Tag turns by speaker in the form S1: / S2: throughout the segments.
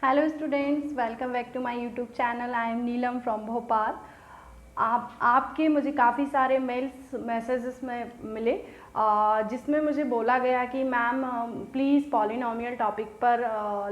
S1: Hello students, welcome back to my YouTube channel. I am Neelam from Bhopal. आपके मुझे काफ़ी सारे मेल्स मैसेजेस में मिले जिसमें मुझे बोला गया कि मैम प्लीज़ पॉलिनोमियल टॉपिक पर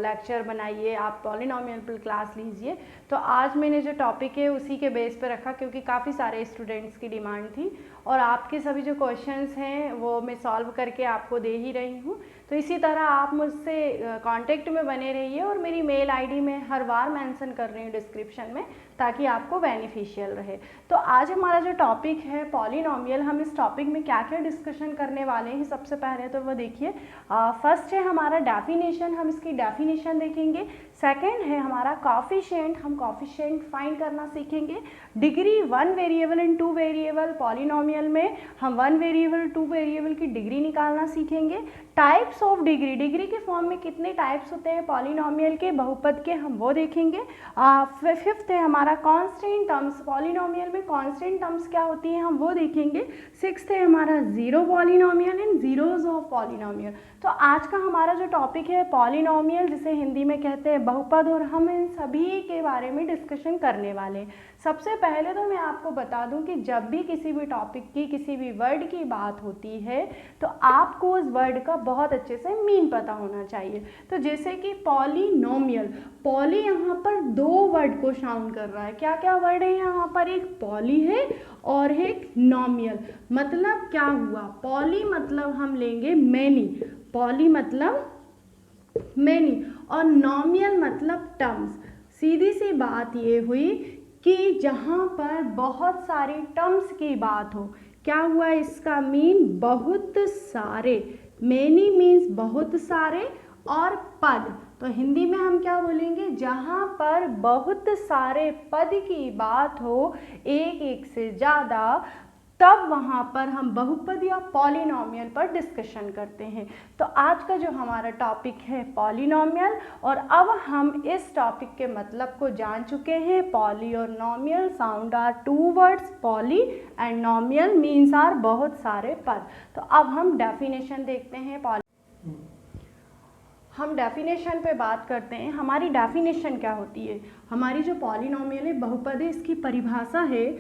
S1: लेक्चर बनाइए, आप पॉलिनोमियल पर क्लास लीजिए। तो आज मैंने जो टॉपिक है उसी के बेस पर रखा, क्योंकि काफ़ी सारे स्टूडेंट्स की डिमांड थी और आपके सभी जो क्वेश्चंस हैं वो मैं सॉल्व करके आपको दे ही रही हूँ। तो इसी तरह आप मुझसे कांटेक्ट में बने रहिए और मेरी मेल आईडी में हर बार मेंशन कर रही हूँ डिस्क्रिप्शन में, ताकि आपको बेनिफिशियल रहे। तो आज हमारा जो टॉपिक है पॉलिनोमियल, हम इस टॉपिक में क्या क्या डिस्कशन करने वाले हैं सबसे पहले तो वो देखिए। फर्स्ट है हमारा डेफिनेशन, हम इसकी डेफिनेशन देखेंगे। सेकंड है हमारा कॉफिशिएंट, हम कॉफिशिएंट फाइंड करना सीखेंगे। Degree 1 variable and 2 variable, polynomial में हम 1 वेरिएबल 2 वेरिएबल की डिग्री निकालना सीखेंगे। टाइप्स ऑफ डिग्री, डिग्री के फॉर्म में कितने टाइप्स होते हैं पॉलिनोमियल के, बहुपद के, हम वो देखेंगे। फिफ्थ है हमारा कांस्टेंट टर्म्स, पॉलिनोमियल में कांस्टेंट टर्म्स क्या होती हैं हम वो देखेंगे। सिक्स्थ है हमारा zero polynomial and zeros of polynomial. तो आज का हमारा जो टॉपिक है पॉलिनोमियल, जिसे हिंदी में कहते हैं बहुपद, और हम इन सभी के बारे में डिस्कशन करने वाले हैं। सबसे पहले तो मैं आपको बता दूं कि जब भी किसी भी टॉपिक की, किसी भी वर्ड की बात होती है तो आपको उस वर्ड का बहुत अच्छे से मीन पता होना चाहिए। तो जैसे कि पॉलिनोमियल, पॉली यहाँ पर दो वर्ड को साउंड कर रहा है। क्या क्या वर्ड है यहाँ पर, एक पॉली है और एक नोमियल। मतलब क्या हुआ, पॉली मतलब हम लेंगे मैनी, पॉली मतलब मैनी, और नोमियल मतलब टर्म्स। सीधी सी बात ये हुई कि जहाँ पर बहुत सारी टर्म्स की बात हो, क्या हुआ इसका मीन, बहुत सारे। मैनी मीन्स बहुत सारे, और पद तो हिंदी में हम क्या बोलेंगे, जहाँ पर बहुत सारे पद की बात हो, एक एक से ज़्यादा, तब वहाँ पर हम बहुपद या पॉलिनोमियल पर डिस्कशन करते हैं। तो आज का जो हमारा टॉपिक है पॉलिनोमियल, और अब हम इस टॉपिक के मतलब को जान चुके हैं। पॉली और nomial sound are two words, poly and nomial means are बहुत सारे पद। तो अब हम डेफिनेशन देखते हैं। हम डेफिनेशन पे बात करते हैं। हमारी डेफिनेशन क्या होती है, हमारी जो पॉलिनोमियल है, बहुपद है, इसकी परिभाषा है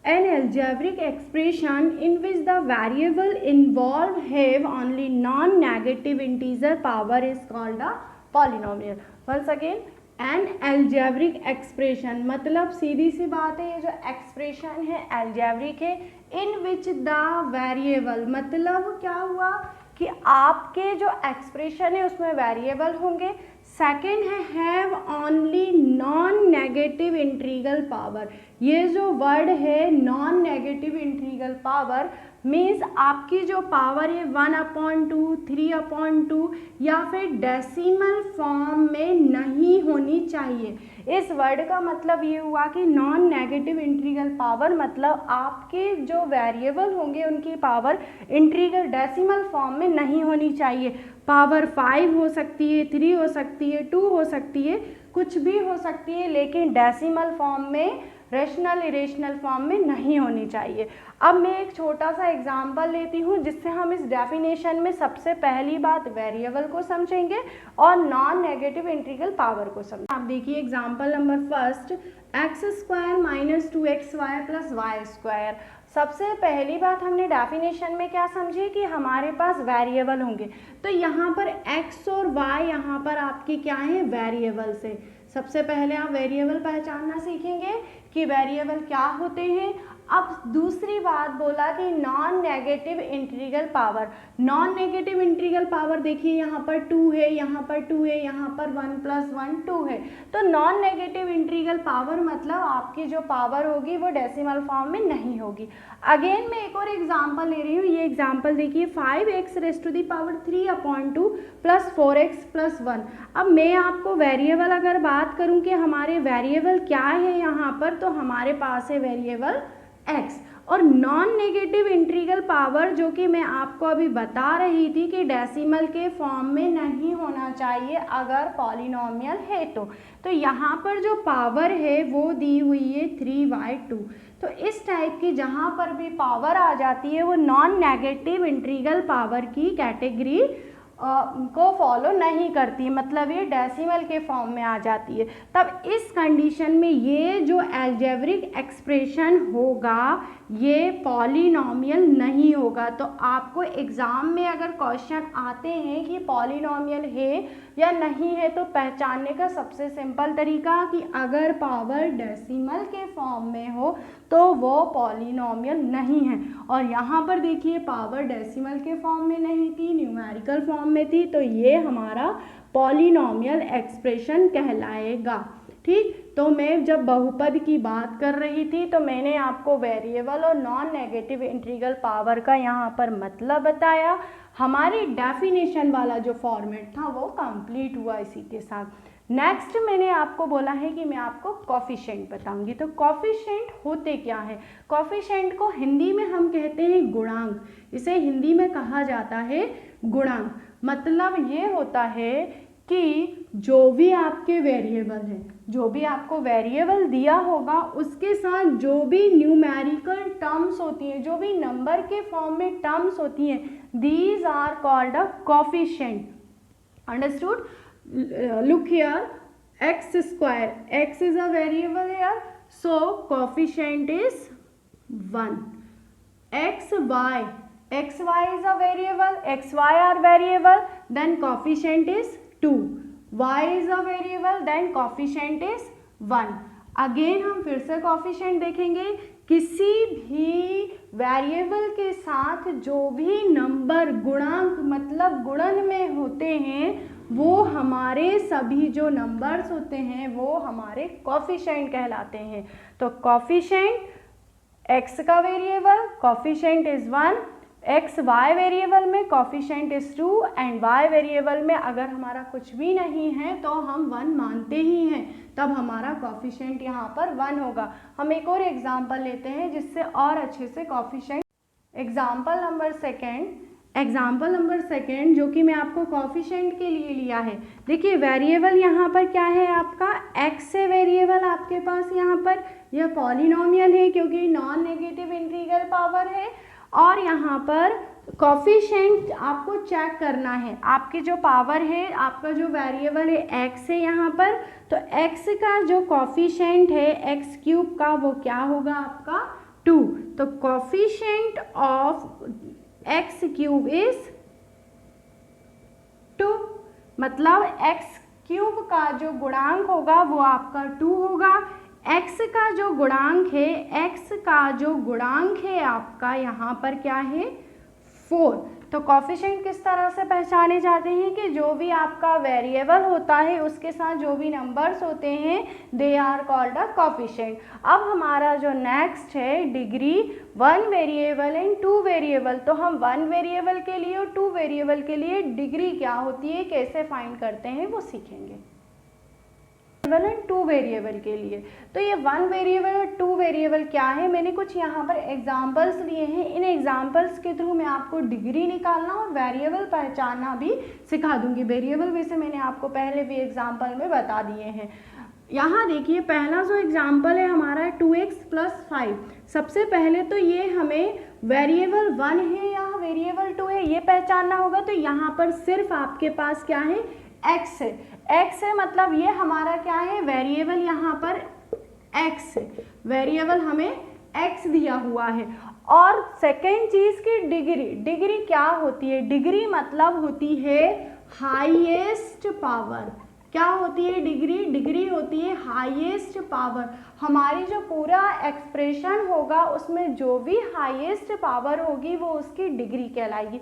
S1: an algebraic expression in which the variable involved have only non-negative integer power is called a polynomial. Once again, an algebraic expression मतलब सीधी सी बात है, ये जो एक्सप्रेशन है algebraic है। in which the variable मतलब क्या हुआ कि आपके जो एक्सप्रेशन है उसमें वेरिएबल होंगे। सेकेंड है have only non negative integral power. ये जो वर्ड है non negative integral power means आपकी जो पावर है 1/2, 3/2 या फिर डेसिमल फॉर्म में नहीं होनी चाहिए। इस वर्ड का मतलब ये हुआ कि नॉन नेगेटिव इंटीग्रल पावर मतलब आपके जो वेरिएबल होंगे उनकी पावर इंटीग्रल डेसिमल फॉर्म में नहीं होनी चाहिए। पावर 5 हो सकती है, 3 हो सकती है, 2 हो सकती है, कुछ भी हो सकती है, लेकिन डेसिमल फॉर्म में, रेशनल इरेशनल फॉर्म में नहीं होनी चाहिए। अब मैं एक छोटा सा एग्जांपल लेती हूँ जिससे हम इस डेफिनेशन में सबसे पहली बात वेरिएबल को समझेंगे और नॉन नेगेटिव इंटीग्रल पावर को समझेंगे। आप देखिए example number first, x² - 2xy + y²। सबसे पहली बात हमने डेफिनेशन में क्या समझी कि हमारे पास वेरिएबल होंगे। तो यहाँ पर x और y यहाँ पर आपकी क्या है, वेरिएबल्स है। सबसे पहले आप वेरिएबल पहचानना सीखेंगे कि वेरिएबल क्या होते हैं। अब दूसरी बात बोला कि non negative integral power. Non negative integral power देखिए यहाँ पर 2 है, यहाँ पर 2 है, यहाँ पर 1 + 1 2 है। तो नॉन नेगेटिव इंटीग्रल पावर मतलब आपकी जो पावर होगी वो डेसिमल फॉर्म में नहीं होगी। अगेन मैं एक और एग्जांपल ले रही हूँ। ये एग्जांपल देखिए 5x⁵3/2 + 4x + 1। अब मैं आपको वेरिएबल अगर बात करूँ कि हमारे वेरिएबल क्या है यहाँ पर, तो हमारे पास है वेरिएबल x। और नॉन नेगेटिव इंटीग्रल पावर जो कि मैं आपको अभी बता रही थी कि डेसिमल के फॉर्म में नहीं होना चाहिए अगर पॉलिनोमियल है तो यहाँ पर जो पावर है वो दी हुई है 3/2। तो इस टाइप की जहाँ पर भी पावर आ जाती है वो नॉन नेगेटिव इंटीग्रल पावर की कैटेगरी को फॉलो नहीं करती, मतलब ये डेसिमल के फॉर्म में आ जाती है। तब इस कंडीशन में ये जो अलजेब्रिक एक्सप्रेशन होगा ये पॉलिनॉमियल नहीं होगा। तो आपको एग्ज़ाम में अगर क्वेश्चन आते हैं कि पॉलिनॉमियल है या नहीं है तो पहचानने का सबसे सिंपल तरीका कि अगर पावर डेसिमल के फॉर्म में हो तो वो पॉलिनॉमियल नहीं है। और यहाँ पर देखिए पावर डेसिमल के फॉर्म में नहीं थी, न्यूमेरिकल फॉर्म में थी, तो ये हमारा पॉलिनॉमियल एक्सप्रेशन कहलाएगा। ठीक, तो मैं जब बहुपद की बात कर रही थी तो मैंने आपको वेरिएबल और नॉन नेगेटिव इंटीग्रल पावर का यहाँ पर मतलब बताया। हमारी डेफिनेशन वाला जो फॉर्मेट था वो कंप्लीट हुआ इसी के साथ। नेक्स्ट मैंने आपको बोला है कि मैं आपको कॉफिशिएंट बताऊंगी। तो कॉफिशिएंट होते क्या है? कॉफिशिएंट को हिंदी में हम कहते हैं गुणांक, इसे हिंदी में कहा जाता है गुणांक। मतलब ये होता है कि जो भी आपके वेरिएबल है, जो भी आपको वेरिएबल दिया होगा उसके साथ जो भी न्यूमेरिकल टर्म्स होती हैं, जो भी नंबर के फॉर्म में टर्म्स होती हैं, these are called a coefficient. Understood? Look here, x square, x is a variable here, so coefficient is 1. xy is a variable, xy are variable, then coefficient is 2. y is a variable, then coefficient is 1. Again हम फिर से coefficient देखेंगे। किसी भी variable के साथ जो भी नंबर गुणांक मतलब गुणन में होते हैं वो हमारे सभी जो नंबर्स होते हैं वो हमारे कोफिशिएंट कहलाते हैं। तो कोफिशिएंट x का variable coefficient is 1, X Y variable में coefficient is 2 and y variable में अगर हमारा कुछ भी नहीं है तो हम 1 मानते ही हैं, तब हमारा कोफिशिएंट यहाँ पर 1 होगा। हम एक और एग्जांपल लेते हैं जिससे और अच्छे से कोफिशिएंट। एग्जांपल नंबर सेकेंड जो कि मैं आपको कोफिशिएंट के लिए लिया है। देखिए वेरिएबल यहाँ पर क्या है आपका x है वेरिएबल आपके पास, यहाँ पर यह पॉलिनॉमियल है क्योंकि नॉन नेगेटिव इंटीग्रल पावर है। और यहाँ पर कोफिशिएंट आपको चेक करना है, आपकी जो पावर है, आपका जो वेरिएबल है x है यहाँ पर, तो x का जो कोफिशिएंट है x क्यूब का वो क्या होगा आपका 2। तो coefficient of x cube is 2, मतलब x क्यूब का जो गुणांक होगा वो आपका 2 होगा। x का जो गुणांक है, x का जो गुणांक है आपका यहाँ पर क्या है 4। तो कोफिशिएंट किस तरह से पहचाने जाते हैं कि जो भी आपका वेरिएबल होता है उसके साथ जो भी नंबर्स होते हैं they are called a coefficient. अब हमारा जो नेक्स्ट है डिग्री 1 वेरिएबल एंड 2 वेरिएबल। तो हम 1 वेरिएबल के लिए और 2 वेरिएबल के लिए डिग्री क्या होती है, कैसे फाइंड करते हैं वो सीखेंगे। 2 वेरिएबल के लिए तो ये 1 वेरिएबल और 2 वेरिएबल क्या है, मैंने कुछ यहाँ पर एग्जांपल्स लिए हैं। इन एग्जांपल्स के थ्रू मैं आपको डिग्री निकालना और वेरिएबल पहचानना भी सिखा दूंगी। वेरिएबल वैसे मैंने आपको पहले भी एग्जांपल में बता दिए हैं। यहाँ देखिए पहला जो एग्जांपल है हमारा 2x + 5। सबसे पहले तो ये हमें वेरिएबल 1 है या वेरिएबल 2 है ये पहचानना होगा। तो यहाँ पर सिर्फ आपके पास क्या है x है, x है मतलब ये हमारा क्या है वेरिएबल, यहाँ पर x है, वेरिएबल हमें x दिया हुआ है। और सेकेंड चीज़ की डिग्री क्या होती है, डिग्री मतलब होती है हाईएस्ट पावर। क्या होती है डिग्री होती है हाईएस्ट पावर। हमारी जो पूरा एक्सप्रेशन होगा उसमें जो भी हाईएस्ट पावर होगी वो उसकी डिग्री कहलाएगी।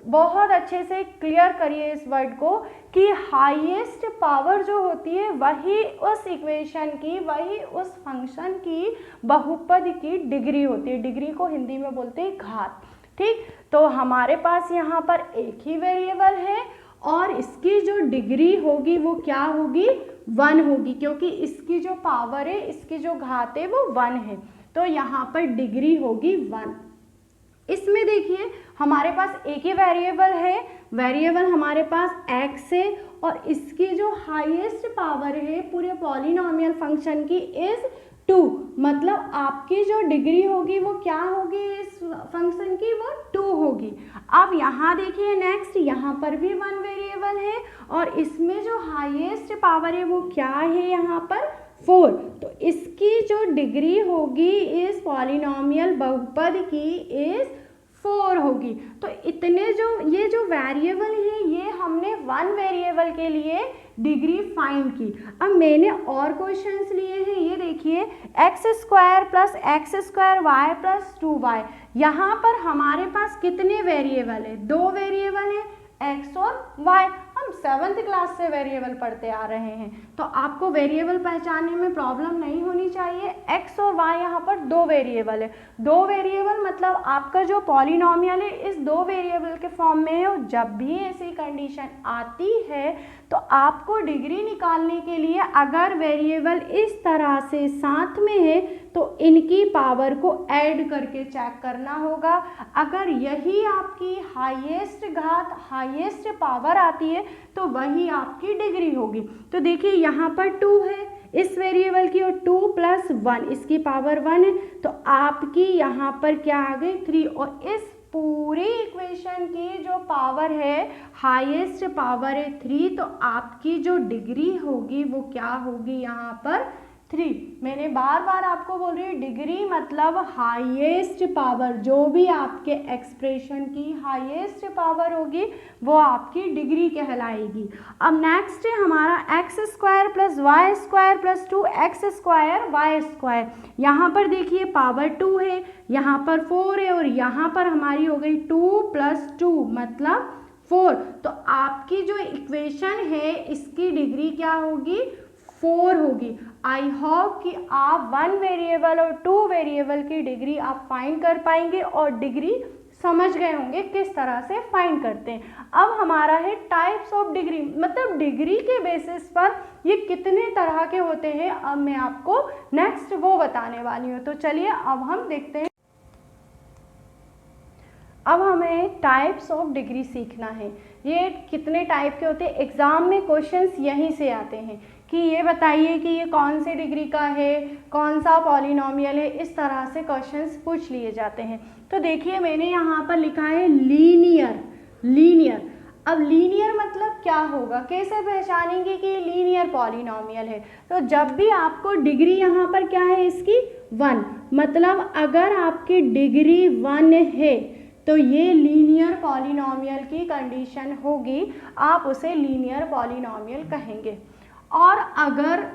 S1: बहुत अच्छे से क्लियर करिए इस वर्ड को कि हाईएस्ट पावर जो होती है वही उस इक्वेशन की, वही उस फंक्शन की बहुपद की डिग्री होती है। डिग्री को हिंदी में बोलते हैं घात। ठीक, तो हमारे पास यहाँ पर एक ही वेरिएबल है और इसकी जो डिग्री होगी वो क्या होगी 1 होगी, क्योंकि इसकी जो पावर है, इसकी जो घात है वो 1 है। तो यहाँ पर डिग्री होगी 1। इसमें देखिए हमारे पास एक ही वेरिएबल है, वेरिएबल हमारे पास x है और इसकी जो हाईएस्ट पावर है पूरे पॉलिनॉमियल फंक्शन की इज 2, मतलब आपकी जो डिग्री होगी वो क्या होगी इस फंक्शन की, वो 2 होगी। अब यहाँ देखिए नेक्स्ट, यहाँ पर भी 1 वेरिएबल है और इसमें जो हाईएस्ट पावर है वो क्या है यहाँ पर 4, तो इसकी जो डिग्री होगी इस पॉलिनॉमियल बहुपद की इस 4 होगी। तो इतने जो ये जो वेरिएबल है ये हमने 1 वेरिएबल के लिए डिग्री फाइंड की। अब मैंने और क्वेश्चंस लिए हैं, ये देखिए x² plus x² y plus 2y, यहाँ पर हमारे पास कितने वेरिएबल है, 2 वेरिएबल है x और y। हम 7th क्लास से वेरिएबल पढ़ते आ रहे हैं तो आपको वेरिएबल पहचानने में प्रॉब्लम नहीं होनी चाहिए। x और y यहाँ पर 2 वेरिएबल है, 2 वेरिएबल मतलब आपका जो पॉलिनॉमियल है इस 2 वेरिएबल के फॉर्म में है। और जब भी ऐसी कंडीशन आती है तो आपको डिग्री निकालने के लिए अगर वेरिएबल इस तरह से साथ में है तो इनकी पावर को ऐड करके चेक करना होगा। अगर यही आपकी हाईएस्ट घात हाईएस्ट पावर आती है तो वही आपकी डिग्री होगी। तो देखिए यहाँ पर 2 है इस वेरिएबल की और 2 प्लस 1 इसकी पावर 1 है, तो आपकी यहाँ पर क्या आ गई 3। और इस पूरी इक्वेशन की जो पावर है हाईएस्ट पावर है 3, तो आपकी जो डिग्री होगी वो क्या होगी यहाँ पर 3। मैंने बार बार आपको बोल रही हूँ डिग्री मतलब हाईएस्ट पावर, जो भी आपके एक्सप्रेशन की हाईएस्ट पावर होगी वो आपकी डिग्री कहलाएगी। अब नेक्स्ट है हमारा x² plus y² plus 2x² y²। यहाँ पर देखिए पावर 2 है, यहाँ पर 4 है और यहाँ पर हमारी हो गई 2 प्लस 2 मतलब 4। तो आपकी जो इक्वेशन है इसकी डिग्री क्या होगी 4 होगी। आई होप कि आप 1 वेरिएबल और 2 वेरिएबल की डिग्री आप फाइंड कर पाएंगे और डिग्री समझ गए होंगे किस तरह से फाइंड करते हैं। अब हमारा है टाइप्स ऑफ डिग्री, मतलब डिग्री के बेसिस पर ये कितने तरह के होते हैं, अब मैं आपको नेक्स्ट वो बताने वाली हूँ। तो चलिए अब हम देखते हैं। अब हमें टाइप्स ऑफ डिग्री सीखना है। ये कितने टाइप के होते हैं, एग्ज़ाम में क्वेश्चंस यहीं से आते हैं कि ये बताइए कि ये कौन सी डिग्री का है, कौन सा पॉलिनॉमियल है, इस तरह से क्वेश्चंस पूछ लिए जाते हैं। तो देखिए मैंने यहाँ पर लिखा है लीनियर। अब लीनियर मतलब क्या होगा, कैसे पहचानेंगे कि लीनियर पॉलिनॉमियल है। तो जब भी आपको डिग्री यहाँ पर क्या है इसकी 1, मतलब अगर आपकी डिग्री 1 है तो ये लीनियर पॉलिनॉमियल की कंडीशन होगी, आप उसे लीनियर पॉलिनॉमियल कहेंगे। और अगर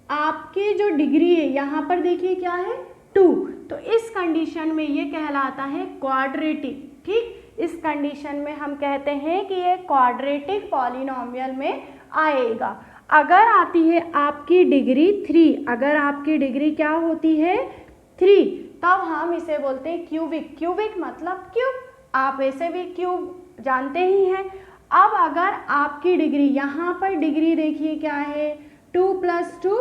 S1: आपकी जो डिग्री है यहाँ पर देखिए क्या है 2, तो इस कंडीशन में ये कहलाता है क्वाड्रेटिक। ठीक, इस कंडीशन में हम कहते हैं कि ये क्वाड्रेटिक पॉलिनॉमियल में आएगा। अगर आती है आपकी डिग्री 3, अगर आपकी डिग्री क्या होती है 3, तब हम इसे बोलते हैं क्यूबिक। क्यूबिक मतलब क्यूब, आप ऐसे भी क्यूब जानते ही हैं। अब अगर आपकी डिग्री यहाँ पर डिग्री देखिए क्या है 2 प्लस 2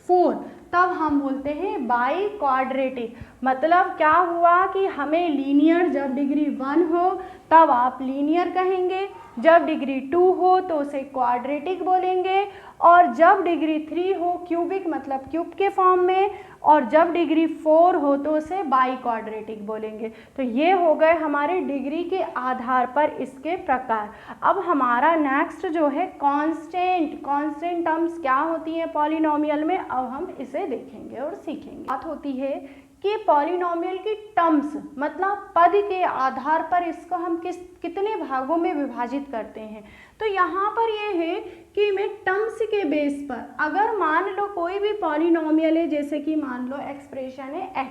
S1: 4, तब हम बोलते हैं बाई क्वाड्रेटिक। मतलब क्या हुआ कि हमें लीनियर जब डिग्री 1 हो तब आप लीनियर कहेंगे, जब डिग्री 2 हो तो उसे क्वाड्रेटिक बोलेंगे, और जब डिग्री 3 हो क्यूबिक मतलब क्यूब के फॉर्म में, और जब डिग्री 4 हो तो उसे बाई क्वाड्रेटिक बोलेंगे। तो ये हो गए हमारे डिग्री के आधार पर इसके प्रकार। अब हमारा नेक्स्ट जो है कांस्टेंट टर्म्स क्या होती हैं पॉलिनॉमियल में, अब हम इसे देखेंगे और सीखेंगे। बात होती है कि पॉलिनॉमियल की टर्म्स मतलब पद के आधार पर इसको हम कितने भागों में विभाजित करते हैं। तो यहाँ पर ये है कि मैं टर्म्स के बेस पर, अगर मान लो कोई भी पॉलिनॉमियल है, जैसे कि मान लो एक्सप्रेशन है x,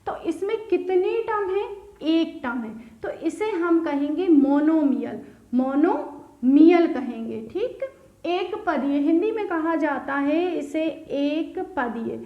S1: तो इसमें कितनी टर्म है, एक टर्म है, तो इसे हम कहेंगे मोनोमियल कहेंगे। ठीक, एक पदीय हिंदी में कहा जाता है इसे एक पदीय।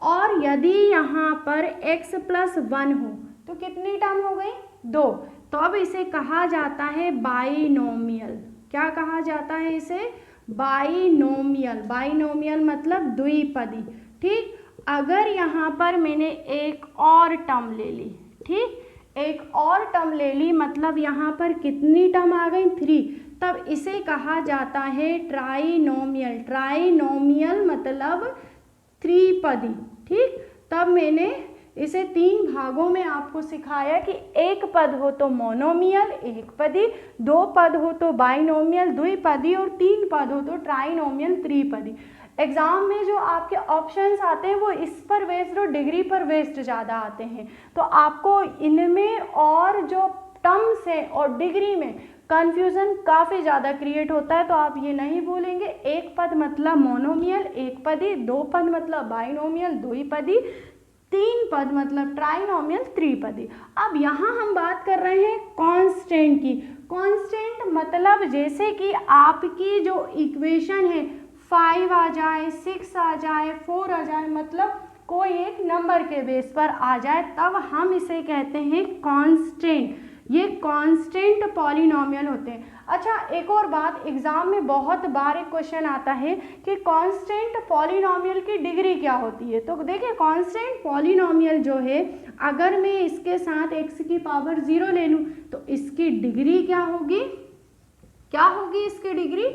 S1: और यदि यहाँ पर x प्लस 1 हो तो कितनी टर्म हो गई 2, तो अब इसे कहा जाता है बाइनोमियल। क्या कहा जाता है इसे, बाइनोमियल मतलब द्विपदी। ठीक, अगर यहाँ पर मैंने एक और टर्म ले ली, ठीक, एक और टर्म ले ली मतलब यहाँ पर कितनी टर्म आ गई 3, तब इसे कहा जाता है ट्राइनोमियल मतलब त्रिपदी। ठीक। तब मैंने इसे 3 भागों में आपको सिखाया कि एक पद हो तो मोनोमियल एक पदी, 2 पद हो तो बाइनोमियल द्विपदी, और 3 पद हो तो ट्राइनोमियल त्रिपदी। एग्जाम में जो आपके ऑप्शंस आते हैं वो इस पर बेस्ड और डिग्री पर बेस्ड ज़्यादा आते हैं, तो आपको इनमें और जो टर्म्स है और डिग्री में कन्फ्यूज़न काफ़ी ज़्यादा क्रिएट होता है। तो आप ये नहीं भूलेंगे, एक पद मतलब मोनोमियल एक पदी, 2 पद मतलब बाइनोमियल द्विपदी, 3 पद मतलब ट्राइनोमियल त्रिपदी। अब यहाँ हम बात कर रहे हैं कांस्टेंट की। कांस्टेंट मतलब जैसे कि आपकी जो इक्वेशन है 5 आ जाए, 6 आ जाए, 4 आ जाए, मतलब कोई एक नंबर के बेस पर आ जाए, तब हम इसे कहते हैं कांस्टेंट। ये कांस्टेंट पॉलिनोमियल होते हैं। अच्छा, एक और बात, एग्जाम में बहुत बार एक क्वेश्चन आता है कि कांस्टेंट पॉलिनोमियल की डिग्री क्या होती है। तो देखिए, कांस्टेंट पॉलिनोमियल जो है, अगर मैं इसके साथ x की पावर 0 ले लूँ तो इसकी डिग्री क्या होगी, क्या होगी इसकी डिग्री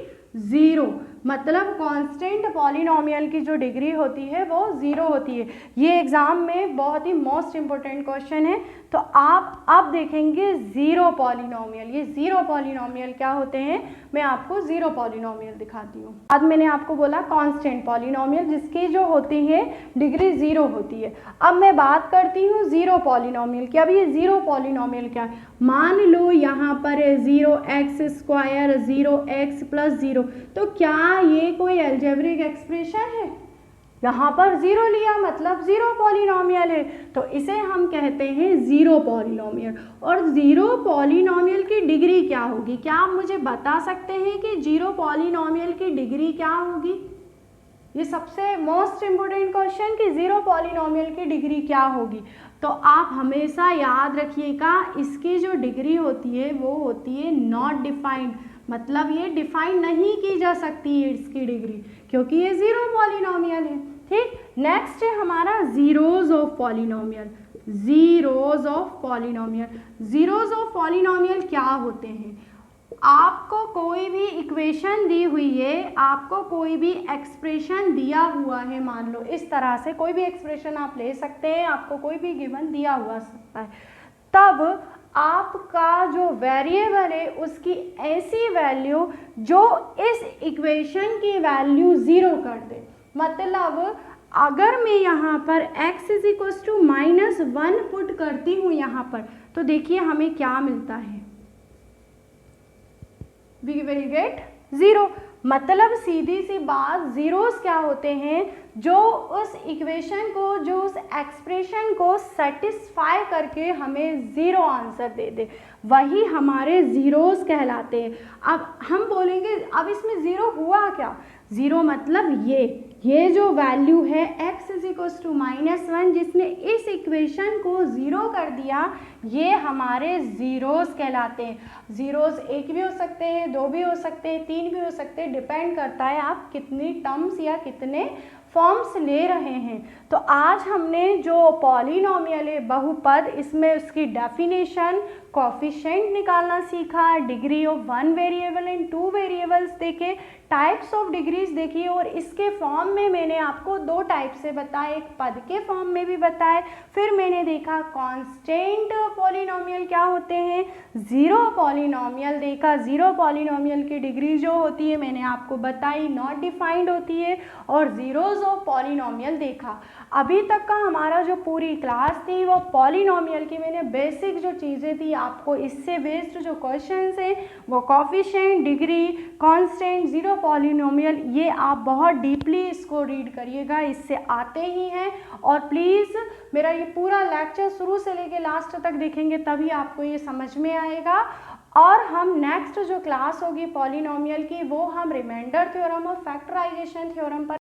S1: 0। मतलब कांस्टेंट पॉलिनोमियल की जो डिग्री होती है वो 0 होती है। ये एग्जाम में बहुत ही मोस्ट इंपॉर्टेंट क्वेश्चन है। तो आप अब देखेंगे ज़ीरो पॉलिनोमियल। ये ज़ीरो पॉलिनोमियल क्या होते हैं, मैं आपको ज़ीरो पॉलिनोमियल दिखाती हूँ। आज मैंने आपको बोला कांस्टेंट पॉलिनोमियल जिसकी जो होती है डिग्री 0 होती है। अब मैं बात करती हूँ ज़ीरो पॉलिनोमियल की। अब ये ज़ीरो पॉलिनोमियल क्या है, मान लो यहाँ पर 0x² 0x + 0, तो क्या ये कोई अलजेब्रिक एक्सप्रेशन है, यहाँ पर 0 लिया मतलब ज़ीरो पॉलिनोमियल है, तो इसे हम कहते हैं ज़ीरो पॉलिनोमियल। और ज़ीरो पॉलिनोमियल की डिग्री क्या होगी, क्या आप मुझे बता सकते हैं कि ज़ीरो पॉलिनोमियल की डिग्री क्या होगी। ये सबसे मोस्ट इम्पोर्टेंट क्वेश्चन कि ज़ीरो पॉलिनोमियल की डिग्री क्या होगी। तो आप हमेशा याद रखिएगा, इसकी जो डिग्री होती है वो होती है नॉट डिफाइंड, मतलब ये डिफाइन नहीं की जा सकती है इसकी डिग्री, क्योंकि ये ज़ीरो पॉलिनोमियल है। ठीक, नेक्स्ट है हमारा zeros of polynomial. Zeros of polynomial, zeros of polynomial क्या होते हैं, आपको कोई भी इक्वेशन दी हुई है, आपको कोई भी एक्सप्रेशन दिया हुआ है, मान लो इस तरह से कोई भी एक्सप्रेशन आप ले सकते हैं, आपको कोई भी गिवन दिया हुआ सकता है, तब आपका जो वेरिएबल है उसकी ऐसी वैल्यू जो इस इक्वेशन की वैल्यू 0 कर दे। मतलब अगर मैं यहाँ पर x = -1 पुट करती हूँ यहाँ पर, तो देखिए हमें क्या मिलता है, वी विल गेट 0। मतलब सीधी सी बात, ज़ीरोस क्या होते हैं, जो उस इक्वेशन को, जो उस एक्सप्रेशन को सेटिस्फाई करके हमें 0 आंसर दे दे, वही हमारे ज़ीरोस कहलाते हैं। अब हम बोलेंगे अब इसमें 0 हुआ क्या, 0 मतलब ये जो वैल्यू है x = -1 जिसने इस इक्वेशन को 0 कर दिया, ये हमारे ज़ीरोस कहलाते हैं। ज़ीरोस 1 भी हो सकते हैं, 2 भी हो सकते हैं, 3 भी हो सकते हैं, डिपेंड करता है आप कितनी टर्म्स या कितने फॉर्म्स ले रहे हैं। तो आज हमने जो पॉलिनोमियल है बहुपद, इसमें उसकी डेफिनेशन, कोफिशिएंट निकालना सीखा, degree of 1 variable and 2 variables देखे, टाइप्स ऑफ डिग्रीज देखी, और इसके फॉर्म में मैंने आपको 2 टाइप से बताए, एक पद के फॉर्म में भी बताए। फिर मैंने देखा कांस्टेंट पॉलिनोमियल क्या होते हैं, ज़ीरो पॉलिनोमियल देखा, ज़ीरो पॉलिनोमियल की डिग्री जो होती है मैंने आपको बताई नॉट डिफाइंड होती है, और ज़ीरोज़ ऑफ पॉलिनोमियल देखा। अभी तक का हमारा जो पूरी क्लास थी वो पॉलिनोमियल की, मैंने बेसिक जो चीज़ें थी आपको, इससे बेस्ड जो क्वेश्चंस हैं वो coefficient, degree, constant, zero polynomial, ये आप बहुत डीपली इसको रीड करिएगा, इससे आते ही हैं। और प्लीज़ मेरा ये पूरा लेक्चर शुरू से लेके लास्ट तक देखेंगे, तभी आपको ये समझ में आएगा। और हम नेक्स्ट जो क्लास होगी पॉलिनोमियल की, वो हम रिमाइंडर थ्योरम और फैक्टराइजेशन थ्योरम पर